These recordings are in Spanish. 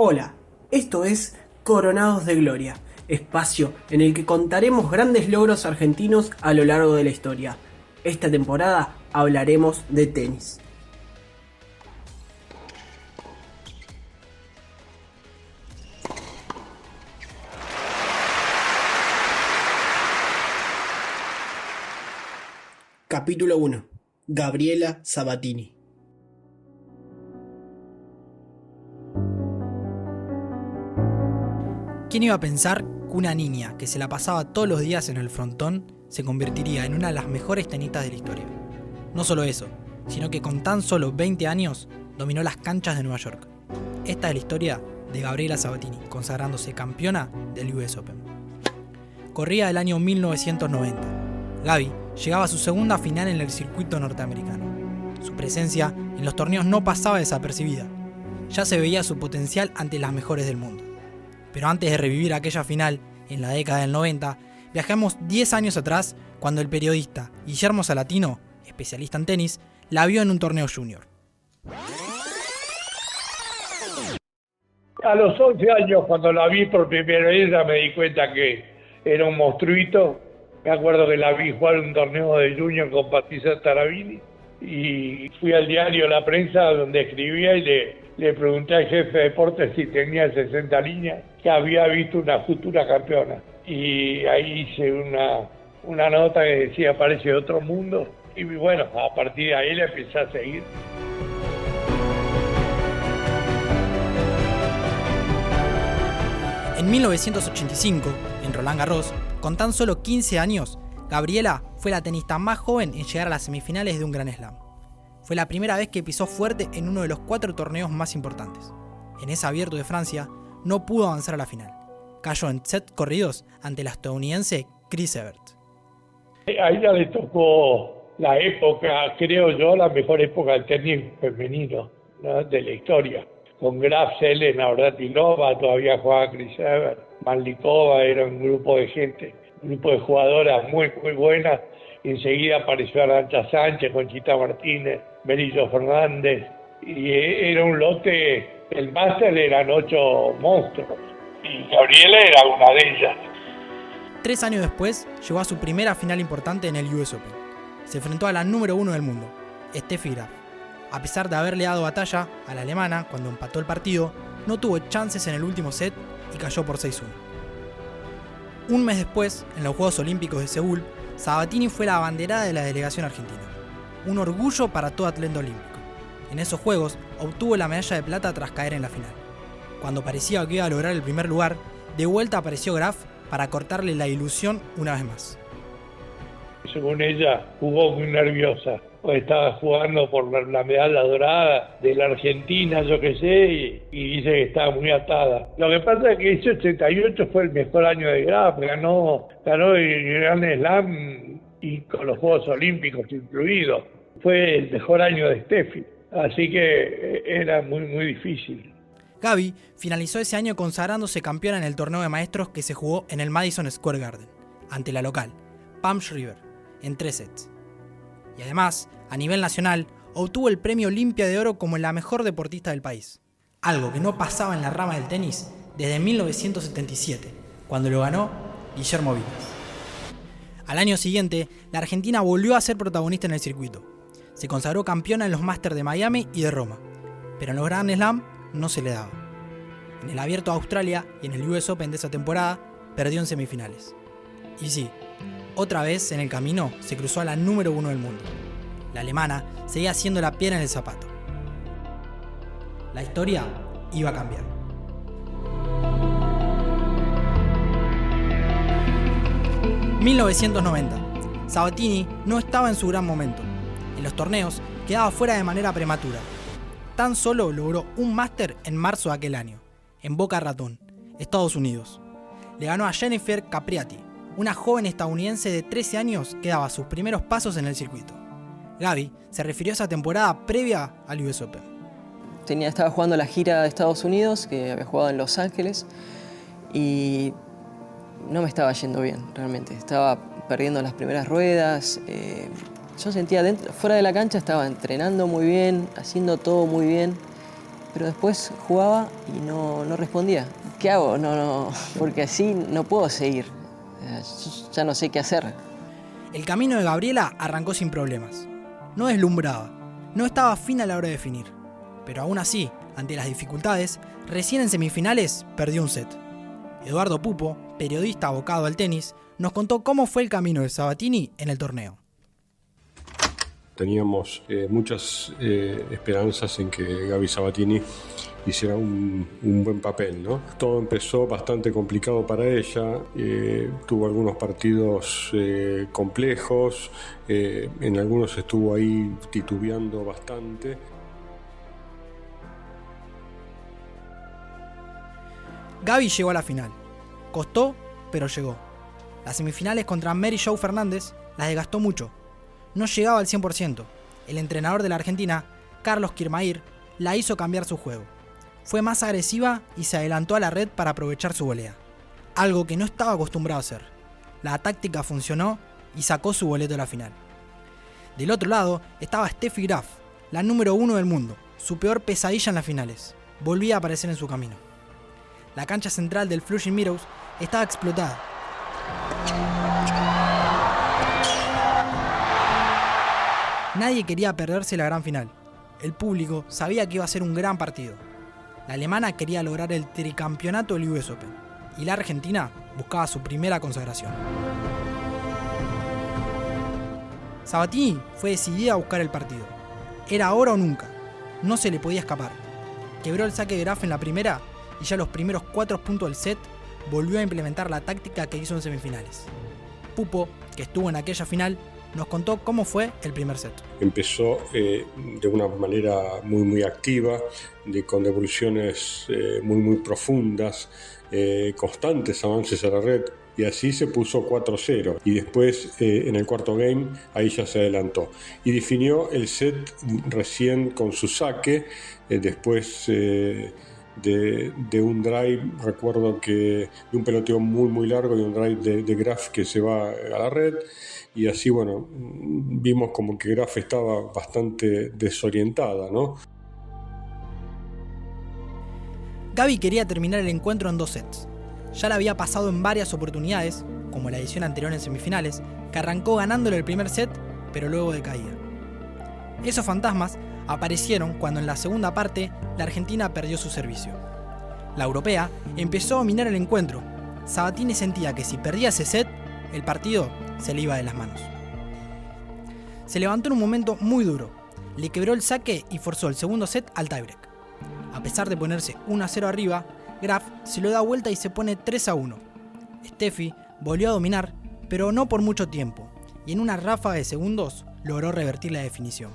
Hola, esto es Coronados de Gloria, espacio en el que contaremos grandes logros argentinos a lo largo de la historia. Esta temporada hablaremos de tenis. Capítulo 1. Gabriela Sabatini. ¿Quién iba a pensar que una niña que se la pasaba todos los días en el frontón se convertiría en una de las mejores tenistas de la historia? No solo eso, sino que con tan solo 20 años dominó las canchas de Nueva York. Esta es la historia de Gabriela Sabatini, consagrándose campeona del US Open. Corría el año 1990. Gaby llegaba a su segunda final en el circuito norteamericano. Su presencia en los torneos no pasaba desapercibida. Ya se veía su potencial ante las mejores del mundo. Pero antes de revivir aquella final, en la década del 90, viajamos 10 años atrás cuando el periodista Guillermo Salatino, especialista en tenis, la vio en un torneo junior. A los 11 años, cuando la vi por primera vez, ya me di cuenta que era un monstruito. Me acuerdo que la vi jugar un torneo de junior con Patricia Tarabini y fui al diario La Prensa donde escribía y le pregunté al jefe de deportes si tenía 60 líneas, que había visto una futura campeona. Y ahí hice una nota que decía parece de otro mundo. Y bueno, a partir de ahí la empecé a seguir. En 1985, en Roland Garros, con tan solo 15 años, Gabriela fue la tenista más joven en llegar a las semifinales de un Grand Slam. Fue la primera vez que pisó fuerte en uno de los 4 torneos más importantes. En ese Abierto de Francia, no pudo avanzar a la final. Cayó en set corridos ante la estadounidense Chris Evert. A ella le tocó la época, creo yo, la mejor época del tenis femenino, ¿no?, de la historia. Con Graf, Selena, Navratilova, todavía jugaba Chris Evert, Malnikova, era un grupo de gente, un grupo de jugadoras muy buenas. Enseguida apareció Arantxa Sánchez, Conchita Martínez, Berillo Fernández, y era un lote. El máster eran 8 monstruos, y Gabriela era una de ellas. 3 años después, llegó a su primera final importante en el US Open. Se enfrentó a la número 1 del mundo, Steffi Graf. A pesar de haberle dado batalla a la alemana cuando empató el partido, no tuvo chances en el último set y cayó por 6-1. Un mes después, en los Juegos Olímpicos de Seúl, Sabatini fue la abanderada de la delegación argentina. Un orgullo para todo atleta olímpico. En esos Juegos obtuvo la medalla de plata tras caer en la final. Cuando parecía que iba a lograr el primer lugar, de vuelta apareció Graf para cortarle la ilusión una vez más. Según ella, jugó muy nerviosa. Estaba jugando por la medalla dorada de la Argentina, yo qué sé, y dice que estaba muy atada. Lo que pasa es que ese 88 fue el mejor año de Graf, ganó el Grand Slam y con los Juegos Olímpicos incluidos. Fue el mejor año de Steffi, así que era muy difícil. Gaby finalizó ese año consagrándose campeona en el torneo de maestros que se jugó en el Madison Square Garden, ante la local, Pam Shriver, en 3 sets. Y además, a nivel nacional, obtuvo el premio Olimpia de Oro como la mejor deportista del país. Algo que no pasaba en la rama del tenis desde 1977, cuando lo ganó Guillermo Vilas. Al año siguiente, la Argentina volvió a ser protagonista en el circuito. Se consagró campeona en los Masters de Miami y de Roma, pero en los Grand Slam no se le daba. En el Abierto de Australia y en el US Open de esa temporada, perdió en semifinales. Y sí, otra vez en el camino se cruzó a la número 1 del mundo. La alemana seguía siendo la piedra en el zapato. La historia iba a cambiar. ...1990... Sabatini no estaba en su gran momento. En los torneos quedaba fuera de manera prematura. Tan solo logró un máster en marzo de aquel año, en Boca Raton, Estados Unidos. Le ganó a Jennifer Capriati, una joven estadounidense de 13 años que daba sus primeros pasos en el circuito. Gaby se refirió a esa temporada previa al US Open. Estaba jugando la gira de Estados Unidos, que había jugado en Los Ángeles, y no me estaba yendo bien, realmente. Estaba perdiendo las primeras ruedas. Yo sentía fuera de la cancha estaba entrenando muy bien, haciendo todo muy bien, pero después jugaba y no respondía. ¿Qué hago? No, porque así no puedo seguir. Ya no sé qué hacer. El camino de Gabriela arrancó sin problemas. No deslumbraba, no estaba fina a la hora de definir. Pero aún así, ante las dificultades, recién en semifinales perdió un set. Eduardo Pupo, periodista abocado al tenis, nos contó cómo fue el camino de Sabatini en el torneo. Teníamos muchas esperanzas en que Gaby Sabatini hiciera un buen papel, ¿no? Todo empezó bastante complicado para ella, tuvo algunos partidos complejos, en algunos estuvo ahí titubeando bastante. Gaby llegó a la final. Costó, pero llegó. Las semifinales contra Mary Jo Fernández las desgastó mucho. No llegaba al 100%. El entrenador de la Argentina, Carlos Kirmair, la hizo cambiar su juego. Fue más agresiva y se adelantó a la red para aprovechar su volea. Algo que no estaba acostumbrado a hacer. La táctica funcionó y sacó su boleto a la final. Del otro lado estaba Steffi Graf, la número 1 del mundo, su peor pesadilla en las finales. Volvía a aparecer en su camino. La cancha central del Flushing Meadows estaba explotada. Nadie quería perderse la gran final. El público sabía que iba a ser un gran partido. La alemana quería lograr el tricampeonato del US Open y la argentina buscaba su primera consagración. Sabatini fue decidida a buscar el partido. Era ahora o nunca. No se le podía escapar. Quebró el saque de Graf en la primera y ya los primeros 4 puntos del set volvió a implementar la táctica que hizo en semifinales. Pupo, que estuvo en aquella final, nos contó cómo fue el primer set. Empezó de una manera muy activa, con devoluciones muy profundas, constantes avances a la red, y así se puso 4-0. Y después en el cuarto game ahí ya se adelantó y definió el set recién con su saque, después de un drive, recuerdo que de un peloteo muy largo y un drive de Graf que se va a la red, y así bueno, vimos como que Graf estaba bastante desorientada, ¿no? Gaby quería terminar el encuentro en 2 sets. Ya la había pasado en varias oportunidades, como la edición anterior en semifinales, que arrancó ganándole el primer set, pero luego decaía. Esos fantasmas aparecieron cuando en la segunda parte la Argentina perdió su servicio. La europea empezó a dominar el encuentro. Sabatini sentía que si perdía ese set, el partido se le iba de las manos. Se levantó en un momento muy duro, le quebró el saque y forzó el segundo set al tiebreak. A pesar de ponerse 1-0 arriba, Graf se lo da vuelta y se pone 3-1. Steffi volvió a dominar, pero no por mucho tiempo, y en una ráfaga de segundos logró revertir la definición.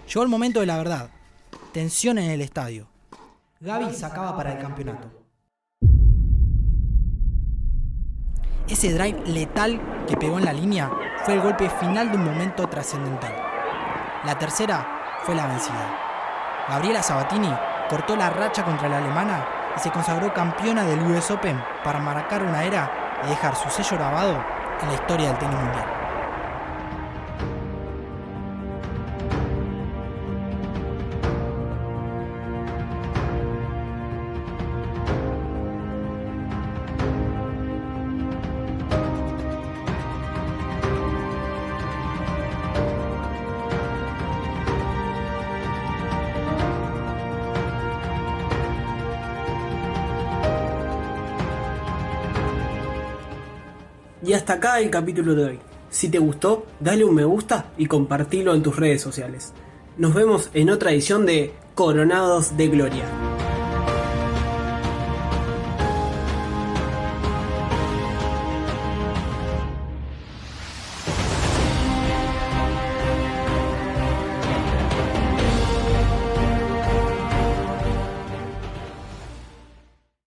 Llegó el momento de la verdad. Tensión en el estadio. Gaby sacaba para el campeonato. Ese drive letal que pegó en la línea fue el golpe final de un momento trascendental. La tercera fue la vencida. Gabriela Sabatini cortó la racha contra la alemana y se consagró campeona del US Open para marcar una era y dejar su sello grabado en la historia del tenis mundial. Y hasta acá el capítulo de hoy. Si te gustó, dale un me gusta y compartilo en tus redes sociales. Nos vemos en otra edición de Coronados de Gloria.